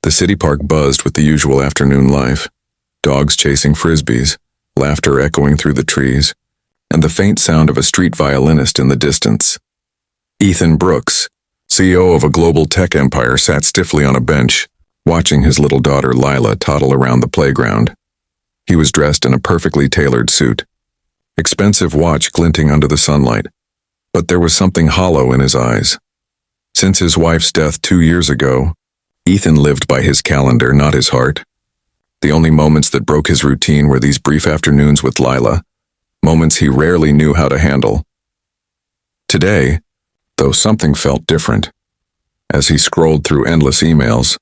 The city park buzzed with the usual afternoon life. Dogs chasing frisbees, laughter echoing through the trees, and the faint sound of a street violinist in the distance. Ethan Brooks, CEO of a global tech empire, sat stiffly on a bench, watching his little daughter Lila toddle around the playground. He was dressed in a perfectly tailored suit, expensive watch glinting under the sunlight, but there was something hollow in his eyes. Since his wife's death 2 years ago, Ethan lived by his calendar, not his heart. The only moments that broke his routine were these brief afternoons with Lila, moments he rarely knew how to handle. Today, though, something felt different. As he scrolled through endless emails,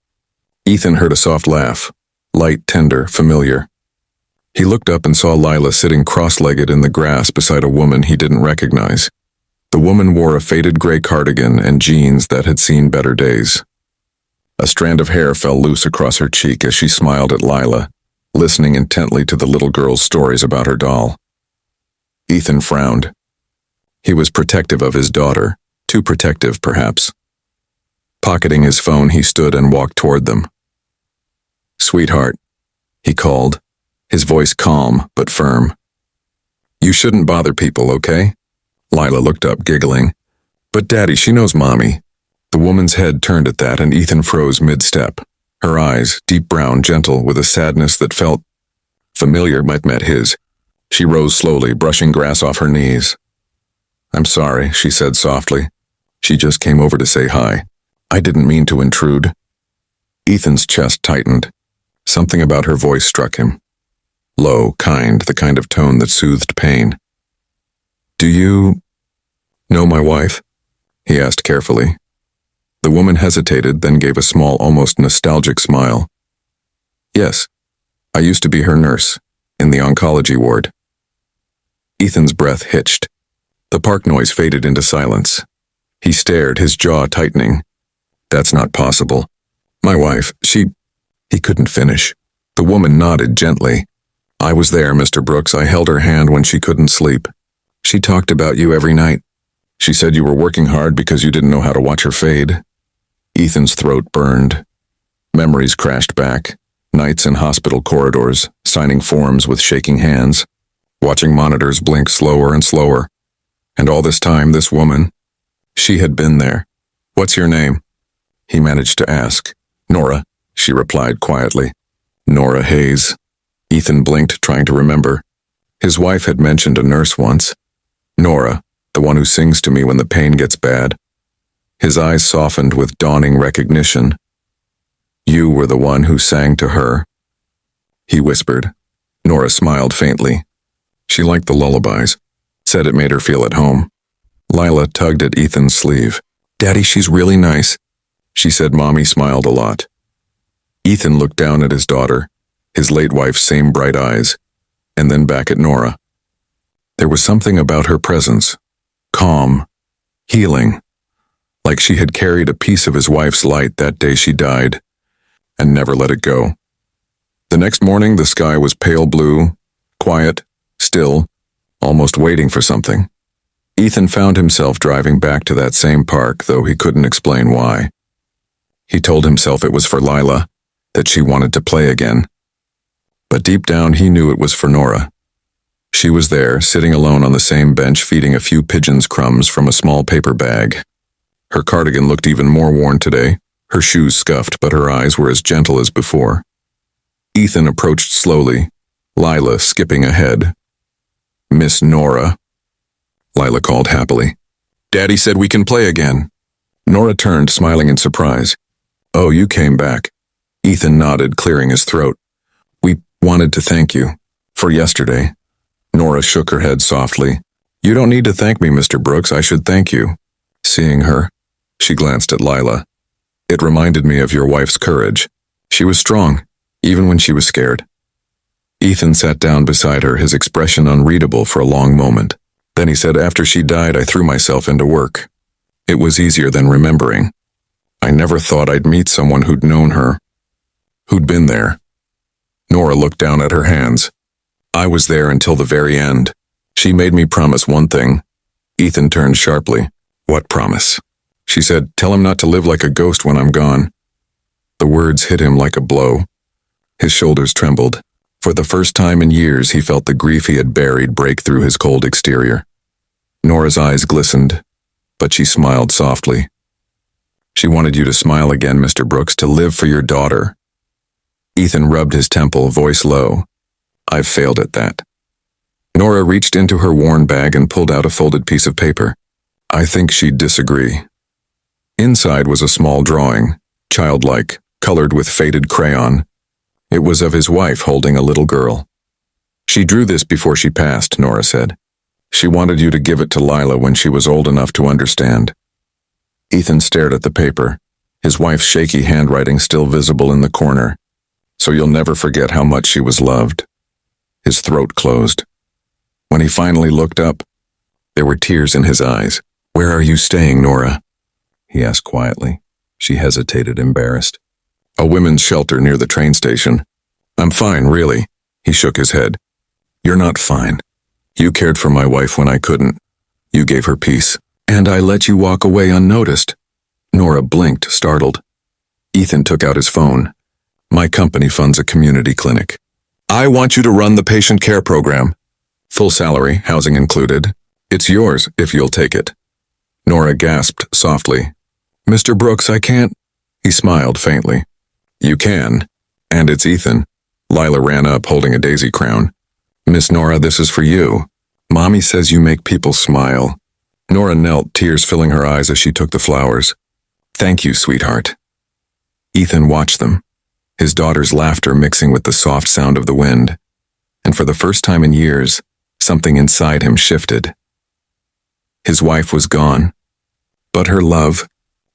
Ethan heard a soft laugh, light, tender, familiar. He looked up and saw Lila sitting cross-legged in the grass beside a woman he didn't recognize. The woman wore a faded gray cardigan and jeans that had seen better days. A strand of hair fell loose across her cheek as she smiled at Lila, listening intently to the little girl's stories about her doll. Ethan frowned. He was protective of his daughter, too protective, perhaps. Pocketing his phone, he stood and walked toward them. "Sweetheart," he called, his voice calm but firm. "You shouldn't bother people, okay?" Lila looked up, giggling. "But Daddy, she knows Mommy." The woman's head turned at that, and Ethan froze mid-step. Her eyes, deep brown, gentle, with a sadness that felt familiar, met his. She rose slowly, brushing grass off her knees. "I'm sorry," she said softly. "She just came over to say hi. I didn't mean to intrude." Ethan's chest tightened. Something about her voice struck him. Low, kind, the kind of tone that soothed pain. "Do you know my wife?" he asked carefully. The woman hesitated, then gave a small, almost nostalgic smile. "Yes, I used to be her nurse, in the oncology ward." Ethan's breath hitched. The park noise faded into silence. He stared, his jaw tightening. "That's not possible. My wife, He couldn't finish. The woman nodded gently. "I was there, Mr. Brooks. I held her hand when she couldn't sleep. She talked about you every night. She said you were working hard because you didn't know how to watch her fade." Ethan's throat burned. Memories crashed back. Nights in hospital corridors, signing forms with shaking hands, watching monitors blink slower and slower. And all this time, this woman, she had been there. "What's your name?" he managed to ask. "Nora," she replied quietly. "Nora Hayes." Ethan blinked, trying to remember. His wife had mentioned a nurse once. "Nora, the one who sings to me when the pain gets bad." His eyes softened with dawning recognition. "You were the one who sang to her," he whispered. Nora smiled faintly. She liked the lullabies, said it made her feel at home. Lila tugged at Ethan's sleeve. "Daddy, she's really nice," she said. Mommy smiled a lot. Ethan looked down at his daughter, his late wife's same bright eyes, and then back at Nora. There was something about her presence, calm, healing, like she had carried a piece of his wife's light that day she died, and never let it go. The next morning, the sky was pale blue, quiet, still, almost waiting for something. Ethan found himself driving back to that same park, though he couldn't explain why. He told himself it was for Lila, that she wanted to play again. But deep down, he knew it was for Nora. She was there, sitting alone on the same bench, feeding a few pigeons crumbs from a small paper bag. Her cardigan looked even more worn today, her shoes scuffed, but her eyes were as gentle as before. Ethan approached slowly, Lila skipping ahead. "Miss Nora," Lila called happily. "Daddy said we can play again." Nora turned, smiling in surprise. "Oh, you came back." Ethan nodded, clearing his throat. "We wanted to thank you for yesterday." Nora shook her head softly. "You don't need to thank me, Mr. Brooks. I should thank you." Seeing her, she glanced at Lila. "It reminded me of your wife's courage. She was strong, even when she was scared." Ethan sat down beside her, his expression unreadable for a long moment. Then he said, "After she died, I threw myself into work. It was easier than remembering. I never thought I'd meet someone who'd known her, who'd been there." Nora looked down at her hands. "I was there until the very end. She made me promise one thing." Ethan turned sharply. "What promise?" She said, "Tell him not to live like a ghost when I'm gone." The words hit him like a blow. His shoulders trembled. For the first time in years, he felt the grief he had buried break through his cold exterior. Nora's eyes glistened, but she smiled softly. She wanted you to smile again, Mr. Brooks, to live for your daughter. Ethan rubbed his temple, voice low. I've failed at that. Nora reached into her worn bag and pulled out a folded piece of paper. I think she'd disagree. Inside was a small drawing, childlike, colored with faded crayon. It was of his wife holding a little girl. She drew this before she passed, Nora said. She wanted you to give it to Lila when she was old enough to understand. Ethan stared at the paper, his wife's shaky handwriting still visible in the corner. So you'll never forget how much she was loved. His throat closed. When he finally looked up, there were tears in his eyes. Where are you staying, Nora? He asked quietly. She hesitated, embarrassed. A women's shelter near the train station. I'm fine, really. He shook his head. You're not fine. You cared for my wife when I couldn't. You gave her peace. And I let you walk away unnoticed. Nora blinked, startled. Ethan took out his phone. My company funds a community clinic. I want you to run the patient care program. Full salary, housing included. It's yours if you'll take it. Nora gasped softly. Mr. Brooks, I can't. He smiled faintly. You can. And it's Ethan. Lila ran up, holding a daisy crown. Miss Nora, this is for you. Mommy says you make people smile. Nora knelt, tears filling her eyes as she took the flowers. Thank you, sweetheart. Ethan watched them, his daughter's laughter mixing with the soft sound of the wind. And for the first time in years, something inside him shifted. His wife was gone, but her love,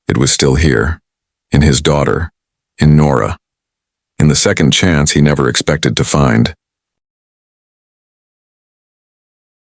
it was still here, in his daughter, in Nora, in the second chance he never expected to find.